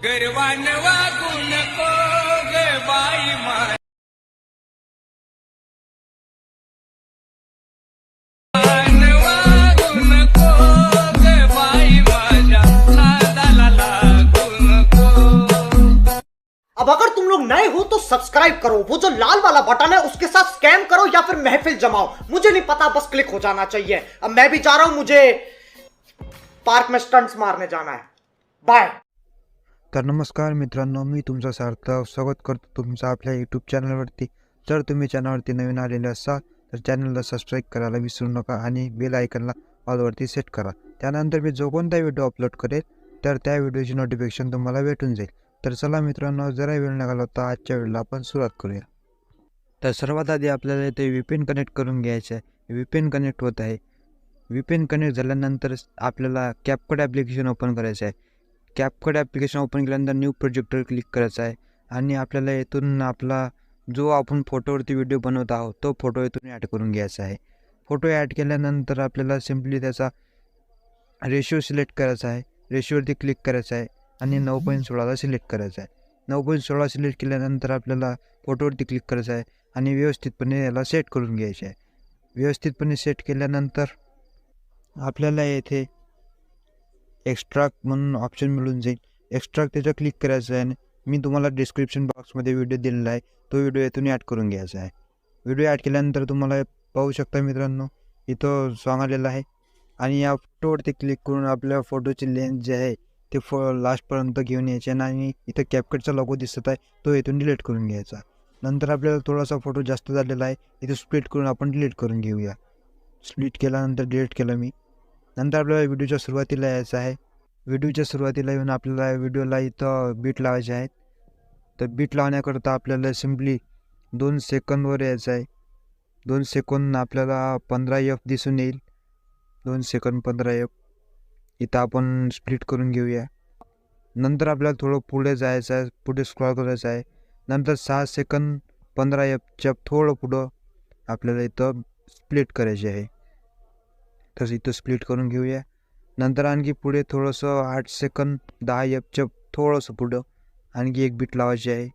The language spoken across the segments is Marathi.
गर्वान वागू नको ग बाई मान वागू नको ग बाई माझ्या नादाला लागू नको। अब अगर तुम लोग नए हो तो सब्सक्राइब करो, वो जो लाल वाला बटन है उसके साथ स्कैम करो या फिर महफिल जमाओ, मुझे नहीं पता, बस क्लिक हो जाना चाहिए। अब मैं भी जा रहा हूं, मुझे पार्क में स्टंट्स मारने जाना है। बाय। तर नमस्कार मित्रांनो, मी तुमचं सार्थक स्वागत करतो तुमचं आपल्या यूट्यूब चॅनलवरती। जर तुम्ही चॅनलवरती नवीन आलेले असाल तर चॅनलला सबस्क्राईब करायला विसरू नका आणि बेल आयकनला ऑलवरती सेट करा। त्यानंतर मी जो कोणता व्हिडिओ अपलोड करेल तर त्या व्हिडिओची नोटिफिकेशन तुम्हाला भेटून जाईल। तर चला मित्रांनो, जरा वेळ न घालवता आजच्या व्हिडिओला आपण सुरुवात करूया। तर सर्वात आधी आपल्याला इथे VPN कनेक्ट करून घ्यायचे आहे। VPN कनेक्ट होत आहे। VPN कनेक्ट झाल्यानंतर आपल्याला कॅपकट ॲप्लिकेशन ओपन करायचं आहे। कॅपकट ॲप्लिकेशन ओपन केल्यानंतर न्यू प्रोजेक्टवर क्लिक करायचं आहे आणि आपल्याला इथून आपला जो आपण फोटोवरती व्हिडिओ बनवत आहोत तो फोटो इथून ॲड करून घ्यायचा आहे। फोटो ॲड केल्यानंतर आपल्याला सिम्पली त्याचा रेशिओ सिलेक्ट करायचा आहे। रेशिओवरती क्लिक करायचं आहे आणि 9.16ला सिलेक्ट करायचं आहे। 9.16 सिलेक्ट केल्यानंतर आपल्याला फोटोवरती क्लिक करायचं आहे आणि व्यवस्थितपणे याला सेट करून घ्यायचे आहे। व्यवस्थितपणे सेट केल्यानंतर आपल्याला येथे एक्स्ट्रॅक्ट म्हणून ऑप्शन मिळून जाईल। एक्स्ट्रॅक्ट त्याच्यावर क्लिक करायचं आहे आणि मी तुम्हाला डिस्क्रिप्शन बॉक्समध्ये व्हिडिओ दिलेला आहे, तो व्हिडिओ इथून ॲड करून घ्यायचा आहे। व्हिडिओ ॲड केल्यानंतर तुम्हाला पाहू शकता मित्रांनो, इथं सॉन्ग आलेलं आहे आणि या फोटोवरती क्लिक करून आपल्या फोटोची लेन्थ जी आहे ते लास्टपर्यंत घेऊन यायचे आणि इथं कॅपकटचा लोगो दिसत आहे तो इथून डिलीट करून घ्यायचा। नंतर आपल्याला थोडासा फोटो जास्त झालेला आहे, इथे स्प्लिट करून आपण डिलीट करून घेऊया। स्प्लिट केल्यानंतर डिलीट केलं मी। नंतर आपल्याला व्हिडिओच्या सुरुवातीला यायचं आहे। व्हिडिओच्या सुरुवातीला येऊन आपल्याला व्हिडिओला इथं बीट लावायचे आहेत। तर बीट लावण्याकरता आपल्याला सिम्पली 2 सेकंदवर यायचं आहे। 2 सेकंद आपल्याला 15F दिसून येईल। 2 सेकंद 15F इथं आपण स्प्लिट करून घेऊया। नंतर आपल्याला थोडं पुढे जायचं आहे, पुढे स्क्रॉल करायचं आहे। नंतर 6 सेकंद 15Fच्या थोडं पुढं आपल्याला इथं स्प्लिट करायचे आहे, तर इथं स्प्लिट करून घेऊया। नंतर आणखी पुढे थोडंसं 8 सेकंद 10Fच्या थोडंसं पुढं आणखी एक बीट लावायची आहे।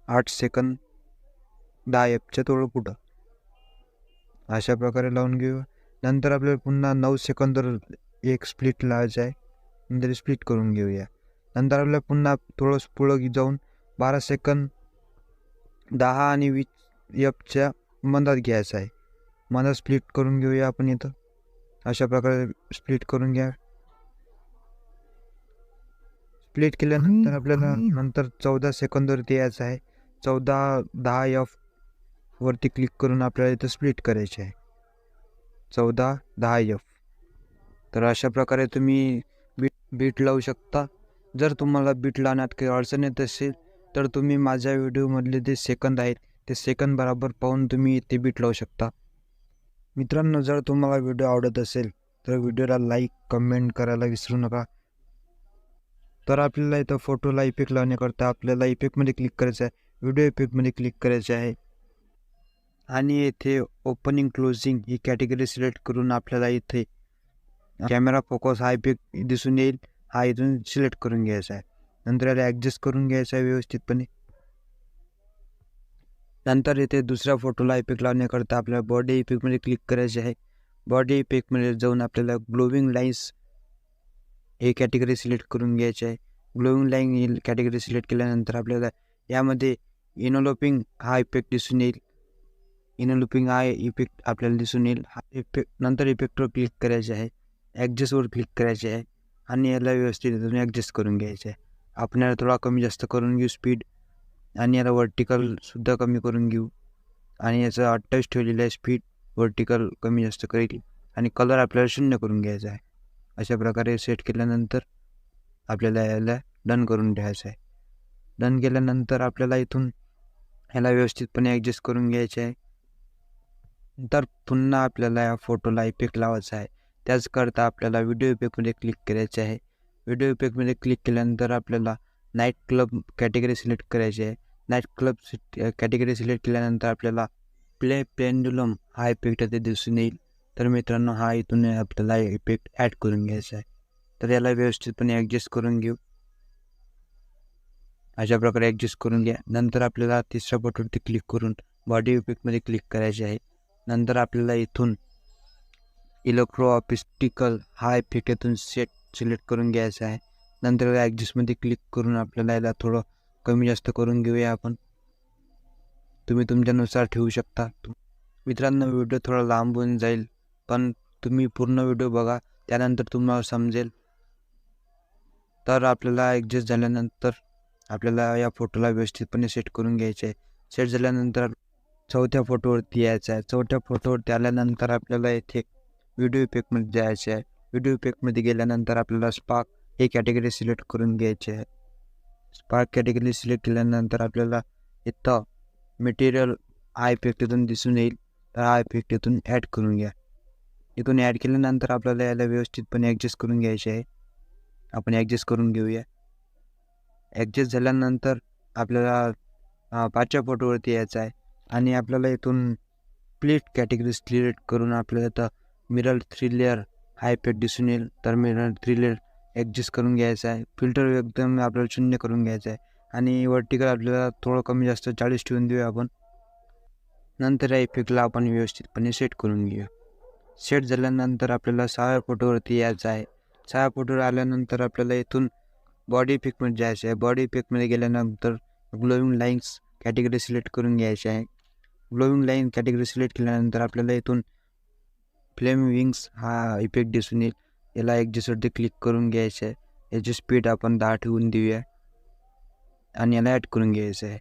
8 सेकंद 10Fच्या थोडं पुढं अशा प्रकारे लावून घेऊ। नंतर आपल्याला पुन्हा 9 सेकंदवर एक स्प्लिट लावायचं आहे, नंतर स्प्लिट करून घेऊया। नंतर आपल्याला पुन्हा थोडंसं पुढं जाऊन 12 सेकंद 10 आणि 20Fच्या मधात घ्यायचं आहे, मधात स्प्लिट करून घेऊया आपण इथं। अशा प्रकारे स्प्लिट करून घ्या। स्प्लिट केल्यानंतर आपल्याला नंतर 14 सेकंदवरती यायचं आहे। 14-10F वरती क्लिक करून आपल्याला इथं स्प्लिट करायचे आहे, 14-10F। तर अशा प्रकारे तुम्ही बीट लावू शकता। जर तुम्हाला बीट लावण्यात काही अडचण येत असेल तर तुम्ही माझ्या व्हिडिओमधले जे सेकंद आहेत ते सेकंद बरोबर पाहून तुम्ही ते बीट लावू शकता। मित्रांनो, जर तुम्हाला व्हिडिओ आवडत असेल तर व्हिडिओला लाईक कमेंट करायला विसरू नका। तर आपल्याला इथं फोटोला इफेक्ट लावण्याकरता आपल्याला इफेक्टमध्ये क्लिक करायचं आहे, व्हिडिओ इफेक्टमध्ये क्लिक करायचे आहे आणि येथे ओपनिंग क्लोजिंग ही कॅटेगरी सिलेक्ट करून आपल्याला इथे कॅमेरा फोकस हा इफेक्ट दिसून येईल, हा इथून सिलेक्ट करून घ्यायचा आहे। नंतर याला ॲडजस्ट करून घ्यायचा आहे व्यवस्थितपणे। नंतर इथे दुसऱ्या फोटोला इफेक्ट लावण्याकरता आपल्याला बॉडी इफेक्टमध्ये क्लिक करायचे आहे। बॉडी इफेक्टमध्ये जाऊन आपल्याला ग्लोविंग लाईन्स हे कॅटेगरी सिलेक्ट करून घ्यायचे आहे। ग्लोविंग लाईन ही कॅटेगरी सिलेक्ट केल्यानंतर आपल्याला यामध्ये इनोलोपिंग हा इफेक्ट दिसून येईल। इनोलोपिंग हा इफेक्ट आपल्याला दिसून येईल। हा इफेक्ट नंतर इफेक्टवर क्लिक करायचे आहे, ॲडजस्टवर क्लिक करायचे आहे आणि याला व्यवस्थित ॲडजस्ट करून घ्यायचे आहे। आपण याला थोडा कमी जास्त करून घेऊ स्पीड आणि याला वर्टिकलसुद्धा कमी करून घेऊ आणि याचं 28 ठेवलेलं आहे स्पीड, वर्टिकल कमी जास्त करेल आणि कलर आपल्याला 0 करून घ्यायचा आहे। अशा प्रकारे सेट केल्यानंतर आपल्याला याला डन करून ठेवायचं आहे। डन केल्यानंतर आपल्याला इथून ह्याला व्यवस्थितपणे ॲडजस्ट करून घ्यायचे आहे। नंतर पुन्हा आपल्याला या फोटोला इफेक्ट लावायचा आहे। त्याचकरता आपल्याला व्हिडिओ इफेक्टमध्ये क्लिक करायचे आहे। व्हिडिओ इफेक्टमध्ये क्लिक केल्यानंतर आपल्याला नाईट क्लब कॅटेगरी सिलेक्ट करायची आहे। नाईट क्लब कॅटेगरी सिलेक्ट केल्यानंतर आपल्याला प्ले पेंडुलम हा इफेक्ट ते दिसून येईल। तर मित्रांनो, हा इथून आपल्याला इफेक्ट ॲड करून घ्यायचा आहे। तर याला व्यवस्थितपणे ॲडजस्ट करून घेऊ अशा प्रकारे ॲडजस्ट करून घ्या. नंतर आपल्याला तिसऱ्या फोटोवरती क्लिक करून बॉडी इफेक्टमध्ये क्लिक करायचे आहे. नंतर आपल्याला इथून इलेक्ट्रो ऑप्टिकल हा इफेक्ट इथून सिलेक्ट करून घ्यायचा आहे. नंतर ॲडजस्टमध्ये क्लिक करून आपल्याला याला थोडं कमी जास्त करून घेऊया आपण. तुम्ही तुमच्यानुसार ठेवू शकता. मित्रांनो, व्हिडिओ थोडा लांब होऊन जाईल, पण तुम्ही पूर्ण व्हिडिओ बघा, त्यानंतर तुम्हाला समजेल. तर आपल्याला ॲडजस्ट झाल्यानंतर आपल्याला या फोटोला व्यवस्थितपणे सेट करून घ्यायचे आहे. सेट झाल्यानंतर चौथ्या फोटोवरती यायचं आहे. चौथ्या फोटोवरती आल्यानंतर आपल्याला इथे व्हिडिओ इफेक्टमध्ये जायचे आहे. व्हिडिओ इफेक्टमध्ये गेल्यानंतर आपल्याला स्पार्क हे कॅटेगरी सिलेक्ट करून घ्यायचे आहे. स्पार्क कॅटेगरी सिलेक्ट केल्यानंतर आपल्याला इथं मटेरियल हा इफेक्ट इथून दिसून येईल. तर हा इफेक्ट इथून ॲड करून घ्या. इथून ॲड केल्यानंतर आपल्याला याला व्यवस्थितपणे ॲडजस्ट करून घ्यायचे आहे. आपण ॲडजस्ट करून घेऊया. ॲडजस्ट झाल्यानंतर आपल्याला 5व्या फोटोवरती यायचं आहे आणि आपल्याला इथून स्प्लिट कॅटेगरी सिलेक्ट करून आपल्याला इथं मिरर 3 लेअर हा इफेक्ट दिसून येईल. तर मिरर 3 लेअर ॲडजस्ट करून घ्यायचा आहे. फिल्टर एकदम आपल्याला 0 करून घ्यायचं आहे आणि वर्टिकल आपल्याला थोडं कमी जास्त 40 ठेवून देऊया आपण. नंतर या इफेक्टला आपण व्यवस्थितपणे सेट करून घेऊया. सेट झाल्यानंतर आपल्याला 6व्या फोटोवरती यायचं आहे. 6व्या फोटोवर आल्यानंतर आपल्याला इथून बॉडी इफेक्टमध्ये जायचं आहे. बॉडी इफेक्टमध्ये गेल्यानंतर ग्लोविंग लाईन्स कॅटेगरी सिलेक्ट करून घ्यायची आहे. ग्लोविंग लाईन कॅटेगरी सिलेक्ट केल्यानंतर आपल्याला इथून फ्लेम विंग्स हा इफेक्ट दिसून येईल. याला ॲडजस्टवरती क्लिक करून घ्यायचं आहे. याची स्पीड आपण 10 ठेवून देऊया आणि याला ॲड करून घ्यायचं आहे.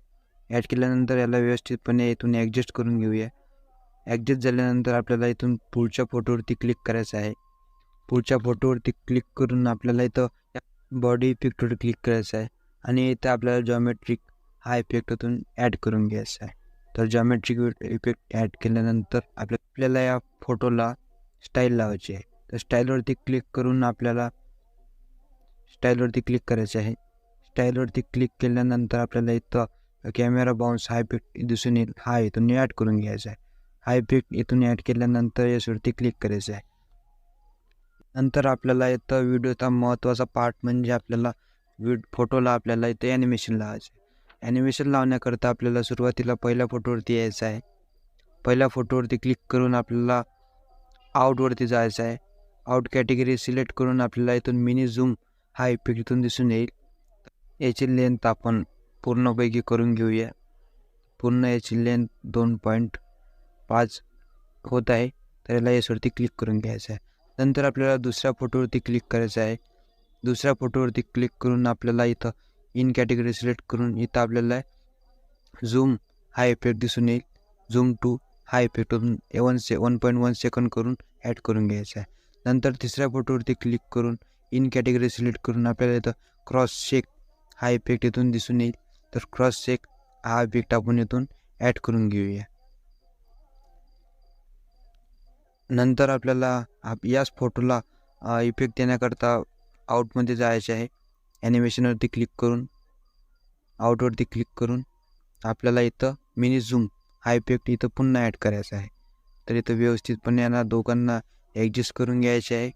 ॲड केल्यानंतर याला व्यवस्थितपणे इथून ॲडजस्ट करून घेऊया. ॲडजस्ट झाल्यानंतर आपल्याला इथून पुढच्या फोटोवरती क्लिक करायचं आहे. पुढच्या फोटोवरती क्लिक करून आपल्याला इथं बॉडी इफेक्टवर क्लिक करायचं आहे आणि इथं आपल्याला जॉमेट्रिक हा इफेक्ट इथून ॲड करून घ्यायचा आहे. तर जॉमेट्रिक इफेक्ट ॲड केल्यानंतर आपल्याला या फोटोला स्टाईल लावायची आहे. तर स्टाईलवरती क्लिक करून आपल्याला स्टाईलवरती क्लिक करायचे आहे. स्टाईलवरती क्लिक केल्यानंतर आपल्याला इथं कॅमेरा बाउन्स हा इफेक्ट दिसून येईल. हा इथून ॲड करून घ्यायचा आहे. हा इफेक्ट इथून ॲड केल्यानंतर याच्यावरती क्लिक करायचं आहे. नंतर आपल्याला इथं व्हिडिओचा महत्त्वाचा पार्ट म्हणजे आपल्याला फोटोला आपल्याला इथं ॲनिमेशन लावायचं आहे. ॲनिमेशन लावण्याकरता आपल्याला सुरुवातीला पहिल्या फोटोवरती यायचं आहे. पहिल्या फोटोवरती क्लिक करून आपल्याला आउटवरती जायचं आहे. आउट कॅटेगरी सिलेक्ट करून आपल्याला इथून मिनी झूम हा इफेक्ट इथून दिसून येईल. याची लेंथ आपण पूर्णपैकी करून घेऊया. पूर्ण याची लेंथ 2.5 होत आहे. तर याला याच्यावरती क्लिक करून घ्यायचं आहे. नंतर आपल्याला दुसऱ्या फोटोवरती क्लिक करायचं आहे. दुसऱ्या फोटोवरती क्लिक करून आपल्याला इथं इन कॅटेगरी सिलेक्ट करून इथं आपल्याला झूम हा इफेक्ट दिसून येईल. झूम टू हा इफेक्ट 1.1 सेकंड करून ॲड करून घ्यायचा आहे. नंतर तिसऱ्या फोटोवरती क्लिक करून इन कॅटेगरी सिलेक्ट करून आपल्याला इथं क्रॉस शेक हा इफेक्ट इथून दिसून येईल. तर क्रॉस शेक हा इफेक्ट आपण इथून ॲड करून घेऊया. नंतर आपल्याला याच फोटोला इफेक्ट देण्याकरता आउटमध्ये जायचे आहे. ॲनिमेशनवरती क्लिक करून आउटवरती क्लिक करून आपल्याला इथं मिनी झूम हा इफेक्ट इथं पुन्हा ॲड करायचा आहे. तर इथं व्यवस्थितपणे यांना दोघांना ॲडजस्ट करून घ्यायचे आहे.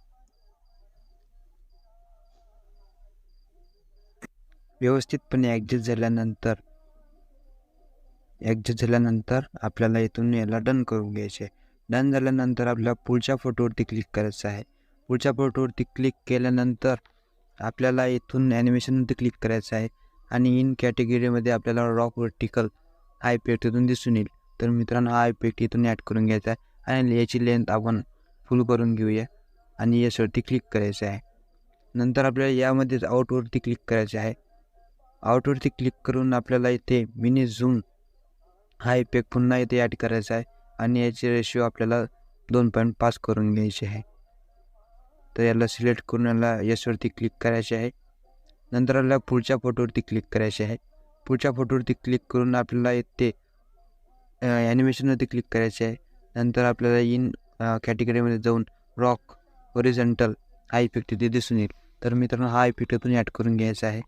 व्यवस्थितपणे ॲडजस्ट झाल्यानंतर आपल्याला इथून याला डन करून घ्यायचे आहे. डन झाल्यानंतर आपल्याला पुढच्या फोटोवरती क्लिक करायचं आहे. पुढच्या फोटोवरती क्लिक केल्यानंतर आपल्याला इथून ॲनिमेशनवरती क्लिक करायचं आहे आणि इन कॅटेगरीमध्ये आपल्याला रॉक वर्टिकल हा इफेक्ट इथून दिसून येईल. तर मित्रांनो, हा इफेक्ट इथून ॲड करून घ्यायचा आहे आणि याची लेंथ आपण फुल करून घेऊया आणि याच्यावरती क्लिक करायचं आहे. नंतर आपल्याला यामध्ये आउटवरती क्लिक करायचे आहे. आउटवरती क्लिक करून आपल्याला इथे मिनी झूम हा इफेक्ट पुन्हा इथे ॲड करायचा आहे आणि याची रेशिओ आपल्याला 2.5 करून घ्यायची आहे. तर याला सिलेक्ट करून याला याच्यावरती क्लिक करायचे आहे. नंतर आपल्याला पुढच्या फोटोवरती क्लिक करायचे आहे. पुढच्या फोटोवरती क्लिक करून आपल्याला इथे ॲनिमेशनवरती क्लिक करायचे आहे. नंतर आपल्याला इन कॅटेगरीमध्ये जाऊन रॉक हॉरिझॉन्टल हा इफेक्ट इथे दिसून येईल. तर मित्रांनो, हा इफेक्ट इथून ॲड करून घ्यायचा आहे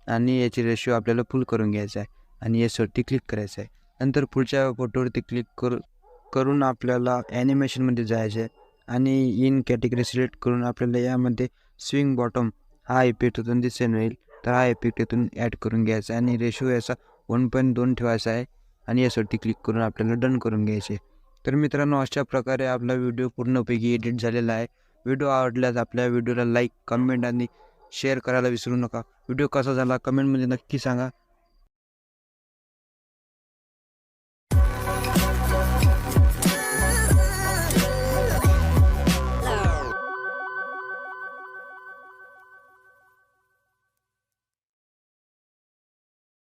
आणि याची रेशिओ आपल्याला फुल करून घ्यायचा आहे आणि याच्यावरती क्लिक करायचं आहे. नंतर पुढच्या फोटोवरती क्लिक करून आपल्याला ॲनिमेशनमध्ये जायचं आहे आणि इन कॅटेगरी सिलेक्ट करून आपल्याला यामध्ये स्विंग बॉटम हा इफेक्ट इथून दिसून येईल. तर हा इफेक्ट इथून ॲड करून घ्यायचा आहे आणि रेशो याचा 1.2 ठेवायचा आहे आणि यासाठी क्लिक करून आपल्याला डन करून घ्यायचे. तर मित्रांनो, अशा प्रकारे आपला व्हिडिओ पूर्णपैकी एडिट झालेला आहे. व्हिडिओ आवडल्यास आपल्या व्हिडिओला लाईक, कमेंट आणि शेअर करायला विसरू नका. व्हिडिओ कसा झाला कमेंटमध्ये नक्की सांगा.